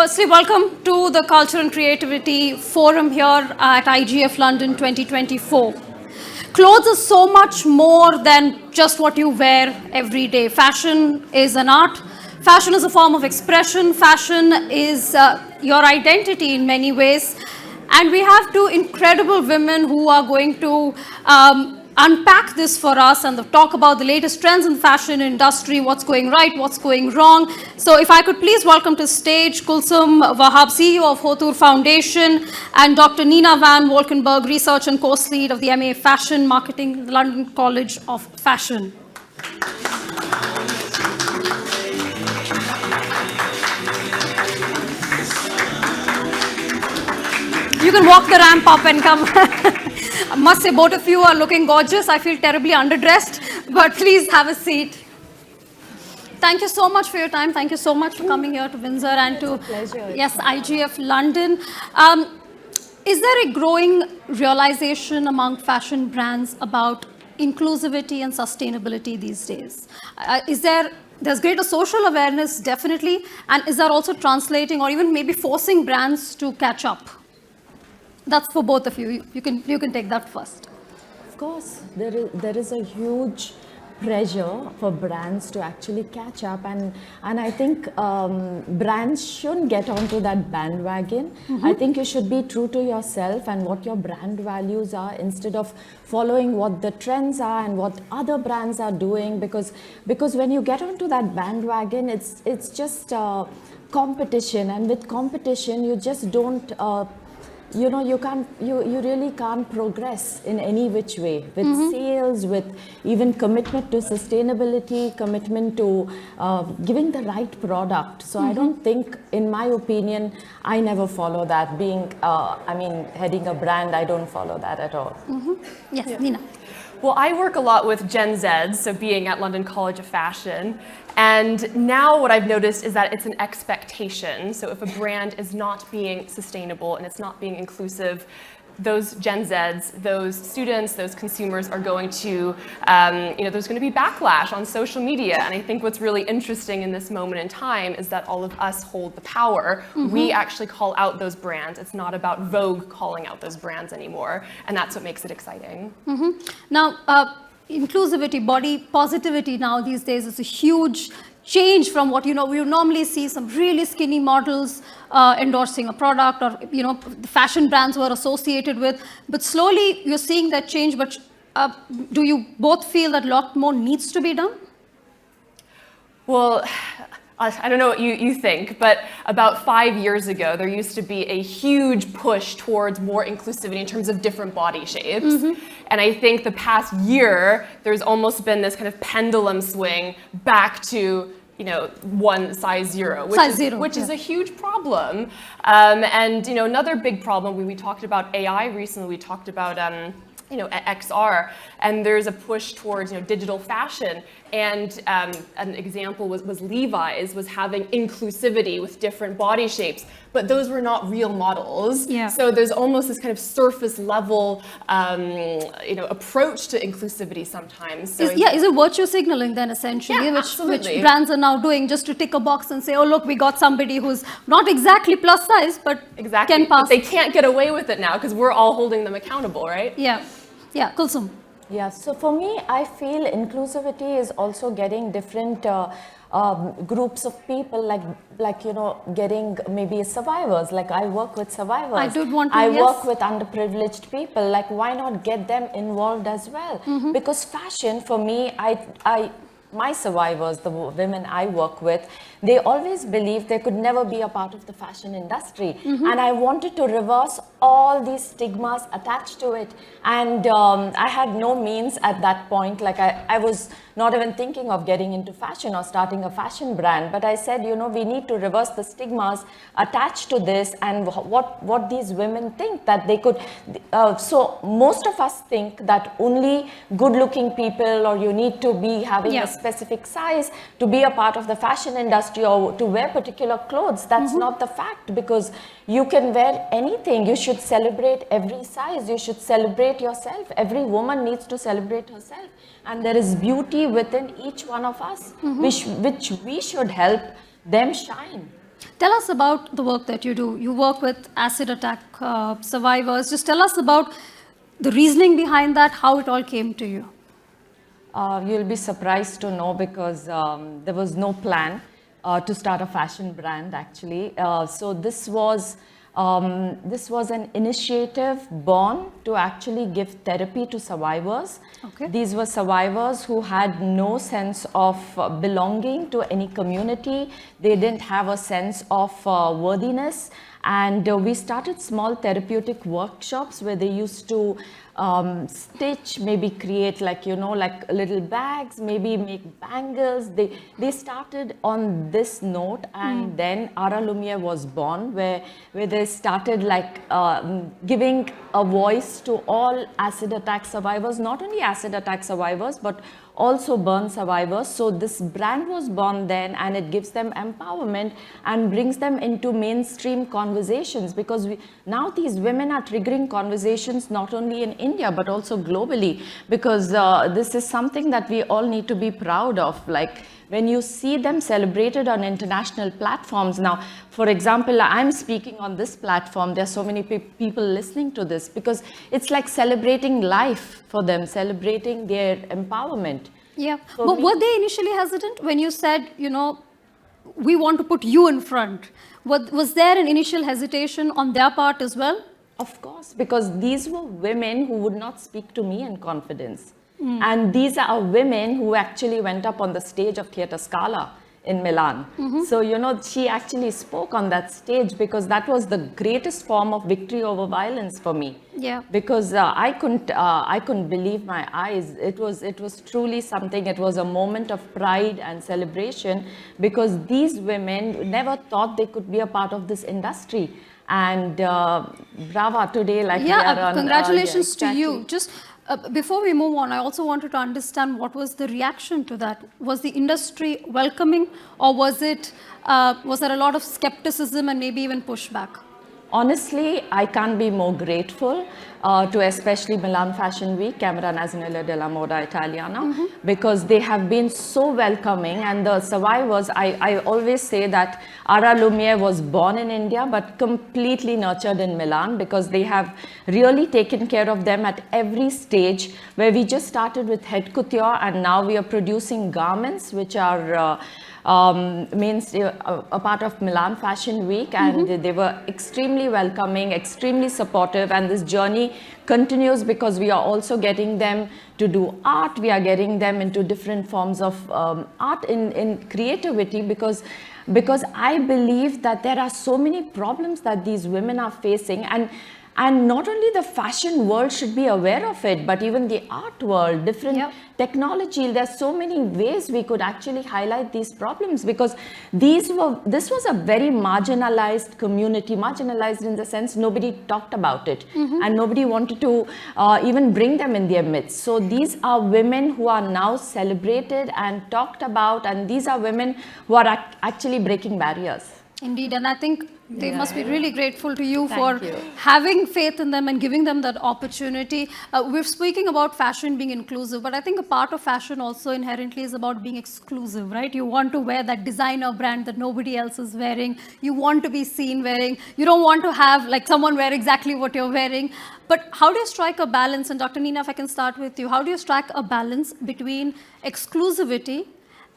Firstly, welcome to the Culture and Creativity Forum here at IGF London 2024. Clothes are so much more than just what you wear every day. Fashion is an art. Fashion is a form of expression. Fashion is your identity in many ways. And we have two incredible women who are going to unpack this for us and talk about the latest trends in the fashion industry, what's going right, what's going wrong. So if I could please welcome to stage Kulsum, Wahab, CEO of Hothur Foundation, and Dr. Nina van Volkinburg, Research and Course Lead of the MA Fashion Marketing, the London College of Fashion. You can walk the ramp up and come. I must say, both of you are looking gorgeous. I feel terribly underdressed, but please have a seat. Thank you so much for your time. Thank you so much for coming here to Windsor and to IGF London. Is there a growing realization among fashion brands about inclusivity and sustainability these days? There's greater social awareness, definitely, and is that also translating or even maybe forcing brands to catch up? That's for both of you. You can take that first. Of course, there is a huge pressure for brands to actually catch up, and I think brands shouldn't get onto that bandwagon. I think you should be true to yourself and what your brand values are instead of following what the trends are and what other brands are doing, because when you get onto that bandwagon, it's just competition, and with competition you just don't you really can't progress in any which way with sales, with even commitment to sustainability, commitment to giving the right product. So I don't think, in my opinion, I never follow that. Heading a brand, I don't follow that at all. Yes, Nina. Well, I work a lot with Gen Zs, so being at London College of Fashion. And now what I've noticed is that it's an expectation. So if a brand is not being sustainable and it's not being inclusive, those Gen Zs, those students, those consumers are going to, there's going to be backlash on social media. And I think what's really interesting in this moment in time is that all of us hold the power. We actually call out those brands. It's not about Vogue calling out those brands anymore. And that's what makes it exciting. Now, inclusivity, body positivity now these days is a huge change from what we would normally see some really skinny models endorsing a product, or the fashion brands were associated with. But slowly you're seeing that change. But do you both feel that a lot more needs to be done? Well, I don't know what you think, but about 5 years ago, there used to be a huge push towards more inclusivity in terms of different body shapes. And I think the past year, there's almost been this kind of pendulum swing back to one size zero, which is a huge problem. And another big problem, we talked about AI recently, we talked about XR, and there's a push towards digital fashion. And an example was Levi's was having inclusivity with different body shapes, but those were not real models. So there's almost this kind of surface level approach to inclusivity sometimes. So is it virtue signaling then, essentially, which brands are now doing just to tick a box and say, oh look, we got somebody who's not exactly plus size, but can pass. But they can't get away with it now because we're all holding them accountable, right? Yeah, Kulsum. Yeah, so for me, I feel inclusivity is also getting different groups of people, like getting maybe survivors. Like I work with survivors. I work with underprivileged people. Like, why not get them involved as well? Because fashion, for me, my survivors, the women I work with, they always believed they could never be a part of the fashion industry. And I wanted to reverse all these stigmas attached to it. And I had no means at that point. Like I was not even thinking of getting into fashion or starting a fashion brand. But I said, we need to reverse the stigmas attached to this and what these women think that they could. So most of us think that only good-looking people, or you need to be having a specific size to be a part of the fashion industry or to wear particular clothes. That's not the fact, because you can wear anything. You should celebrate every size. You should celebrate yourself. Every woman needs to celebrate herself. And there is beauty within each one of us, which we should help them shine. Tell us about the work that you do. You work with acid attack survivors. Just tell us about the reasoning behind that, how it all came to you. You'll be surprised to know because there was no plan to start a fashion brand actually. So this was an initiative born to actually give therapy to survivors. Okay. These were survivors who had no sense of belonging to any community. They didn't have a sense of worthiness. And we started small therapeutic workshops where they used to stitch, maybe create like little bags, maybe make bangles. They started on this note, and then Aral Lumia was born, where they started giving a voice to all acid attack survivors, not only acid attack survivors, but also burn survivors. So this brand was born then, and it gives them empowerment and brings them into mainstream conversations, because now these women are triggering conversations not only in India but also globally, because this is something that we all need to be proud of. Like when you see them celebrated on international platforms. Now, for example, I'm speaking on this platform. There are so many people listening to this because it's like celebrating life for them, celebrating their empowerment. Yeah, but were they initially hesitant when you said, we want to put you in front? Was there an initial hesitation on their part as well? Of course, because these were women who would not speak to me in confidence. And these are women who actually went up on the stage of Theatre Scala in Milan. So, she actually spoke on that stage because that was the greatest form of victory over violence for me. Yeah. Because I couldn't believe my eyes. It was truly something. It was a moment of pride and celebration because these women never thought they could be a part of this industry. And brava today, we are on. Congratulations to you. Just before we move on, I also wanted to understand what was the reaction to that. Was the industry welcoming, or was there a lot of skepticism and maybe even pushback? Honestly, I can't be more grateful to especially Milan Fashion Week, Camera Nazionale della Moda Italiana, because they have been so welcoming. And the survivors, I always say that Aral Lumia was born in India but completely nurtured in Milan, because they have really taken care of them at every stage, where we just started with haute couture and now we are producing garments which are a part of Milan Fashion Week, and they were extremely welcoming, extremely supportive, and this journey continues because we are also getting them to do art. We are getting them into different forms of art in creativity, because I believe that there are so many problems that these women are facing, and not only the fashion world should be aware of it, but even the art world, different technology. There's so many ways we could actually highlight these problems, because this was a very marginalized community, marginalized in the sense nobody talked about it, and nobody wanted to even bring them in their midst. So these are women who are now celebrated and talked about, and these are women who are actually breaking barriers. Indeed, and I think they must be really grateful to you for having faith in them and giving them that opportunity. We're speaking about fashion being inclusive, but I think a part of fashion also inherently is about being exclusive, right? You want to wear that designer brand that nobody else is wearing. You want to be seen wearing. You don't want to have someone wear exactly what you're wearing. But how do you strike a balance? And Dr. Neena, if I can start with you, how do you strike a balance between exclusivity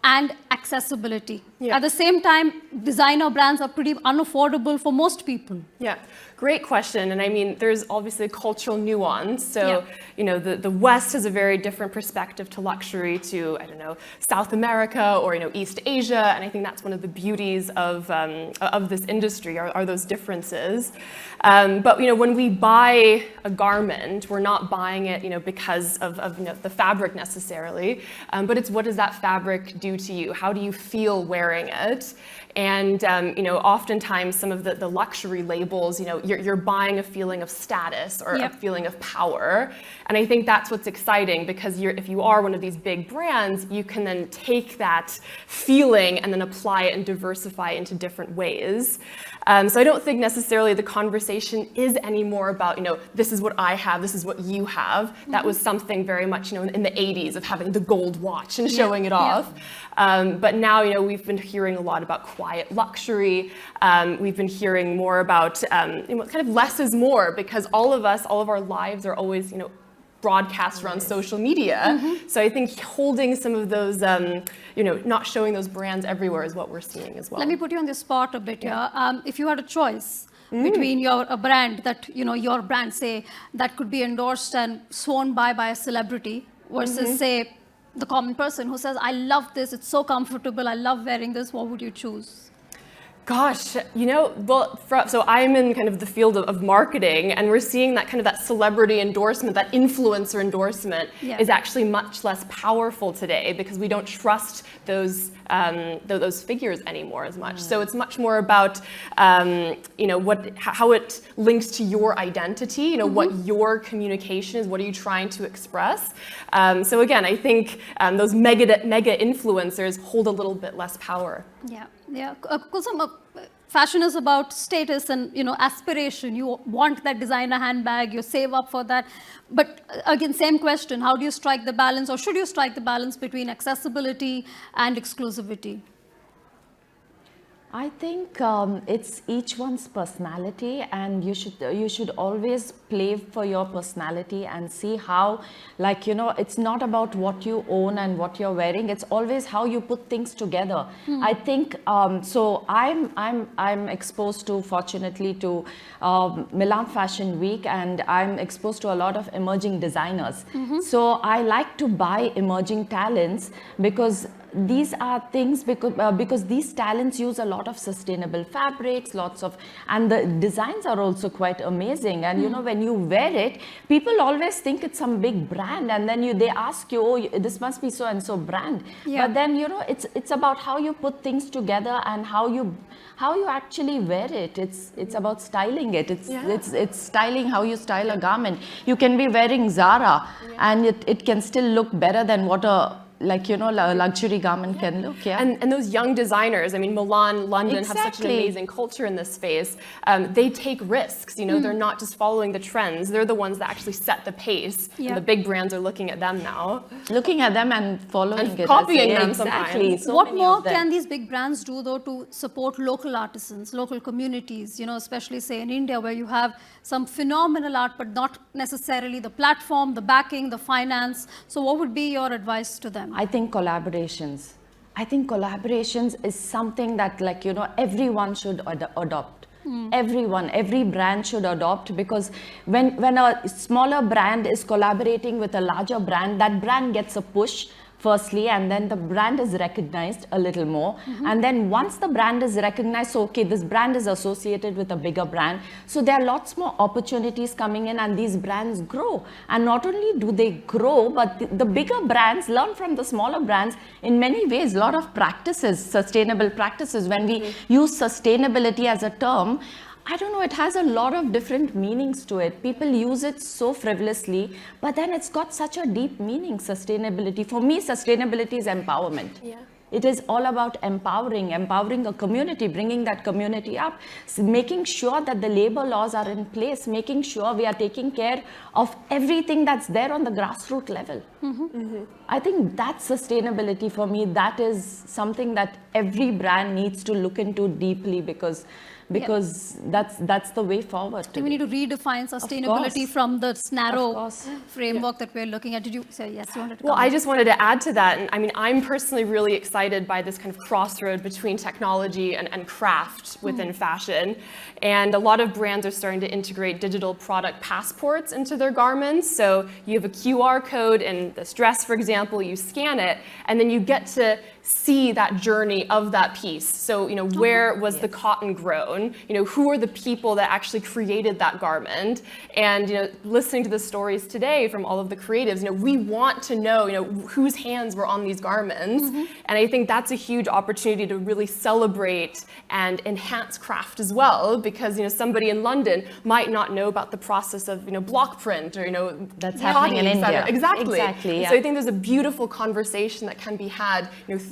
and accessibility? At the same time, designer brands are pretty unaffordable for most people. Yeah, great question. And I mean, there's obviously a cultural nuance. So, the West has a very different perspective to luxury to, South America or, East Asia. And I think that's one of the beauties of this industry are those differences. But, when we buy a garment, we're not buying it, because of the fabric necessarily, but it's what does that fabric do to you? How do you feel wearing it? And oftentimes some of the luxury labels, you're buying a feeling of status or a feeling of power. And I think that's what's exciting, because if you are one of these big brands, you can then take that feeling and then apply it and diversify into different ways. So I don't think necessarily the conversation is anymore about, this is what I have, this is what you have. That was something very much, in the 80s of having the gold watch and showing it off. But now, we've been hearing a lot about quiet luxury. We've been hearing more about kind of less is more, because all of our lives are always, broadcast around social media. So I think holding some of those, not showing those brands everywhere is what we're seeing as well. Let me put you on the spot a bit here. If you had a choice between a brand that, your brand, say, that could be endorsed and sworn by a celebrity versus, say, the common person who says, I love this, it's so comfortable, I love wearing this, what would you choose? Gosh, so I'm in kind of the field of marketing, and we're seeing that kind of that celebrity endorsement, that influencer endorsement is actually much less powerful today, because we don't trust those figures anymore as much. So it's much more about how it links to your identity, what your communication is, what are you trying to express. So again, I think those mega influencers hold a little bit less power. Yeah. Kulsum, fashion is about status and aspiration. You want that designer handbag, you save up for that. But again, same question: how do you strike the balance, or should you strike the balance between accessibility and exclusivity? I think it's each one's personality, and you should always play for your personality and see how, it's not about what you own and what you're wearing. It's always how you put things together. I think so. I'm exposed to, fortunately, to Milan Fashion Week, and I'm exposed to a lot of emerging designers. So I like to buy emerging talents, because these are things, because these talents use a lot of sustainable fabrics, and the designs are also quite amazing. And when you wear it, people always think it's some big brand, and then they ask you, oh, this must be so and so brand. But then it's about how you put things together and how you actually wear it. It's about styling it. It's styling how you style a garment. You can be wearing Zara, and it can still look better than what a luxury garment can look. And those young designers, Milan, London have such an amazing culture in this space. They take risks, they're not just following the trends. They're the ones that actually set the pace. And the big brands are looking at them now. Looking at them and following and it. Copying them sometimes. So what more can these big brands do, though, to support local artisans, local communities, especially, say, in India, where you have some phenomenal art, but not necessarily the platform, the backing, the finance. So what would be your advice to them? I think collaborations. Is something that everyone should adopt. Every brand should adopt, because when a smaller brand is collaborating with a larger brand, that brand gets a push firstly, and then the brand is recognized a little more. And then once the brand is recognized, so okay, this brand is associated with a bigger brand. So there are lots more opportunities coming in, and these brands grow. And not only do they grow, but the bigger brands learn from the smaller brands in many ways. A lot of practices, sustainable practices. When we use sustainability as a term, I don't know, it has a lot of different meanings to it. People use it so frivolously, but then it's got such a deep meaning, sustainability. For me, sustainability is empowerment. It is all about empowering a community, bringing that community up, making sure that the labor laws are in place, making sure we are taking care of everything that's there on the grassroots level. I think that's sustainability for me. That is something that every brand needs to look into deeply, because that's the way forward. We need to redefine sustainability from the narrow framework that we're looking at. Did you say yes? You wanted to Well, I just wanted to add to that. And I'm personally really excited by this kind of crossroad between technology and craft within fashion. And a lot of brands are starting to integrate digital product passports into their garments. So you have a QR code in this dress, for example, you scan it, and then you get to see that journey of that piece. So, where was the cotton grown? Who are the people that actually created that garment? And, listening to the stories today from all of the creatives, we want to know, whose hands were on these garments. And I think that's a huge opportunity to really celebrate and enhance craft as well, because, somebody in London might not know about the process of, block print or, that's happening in India. Exactly. Yeah. So I think there's a beautiful conversation that can be had,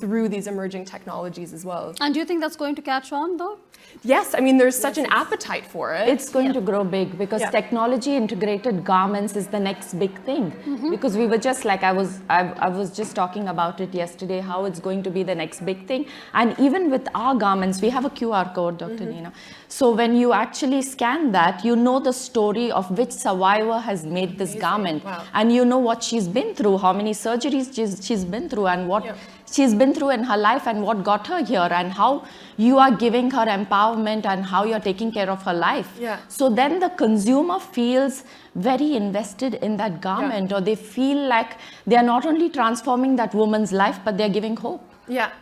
through these emerging technologies as well. And do you think that's going to catch on, though? Yes, I mean, there's such an appetite for it. It's going to grow big because technology integrated garments is the next big thing. Because we were just like, I was just talking about it yesterday, how it's going to be the next big thing. And even with our garments, we have a QR code, Dr. Nina. So when you actually scan that, you know the story of which survivor has made this garment. Wow. And you know what she's been through, how many surgeries she's been through, and what she's been through in her life, and what got her here, and how you are giving her empowerment, and how you're taking care of her life. Yeah. So then the consumer feels very invested in that garment, or they feel like they are not only transforming that woman's life, but they're giving hope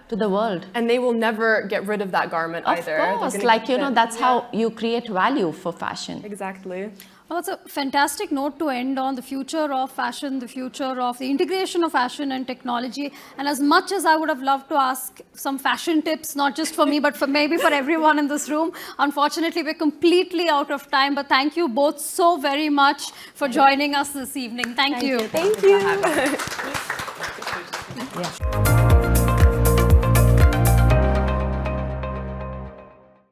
to the world. And they will never get rid of that garment either. Of course, like, you know, that's how you create value for fashion. Exactly. Well, it's a fantastic note to end on, the future of fashion, the future of the integration of fashion and technology. And as much as I would have loved to ask some fashion tips, not just for me, but for maybe for everyone in this room, unfortunately, we're completely out of time. But thank you both so very much for joining us this evening. Thank you. Thank you. Yeah.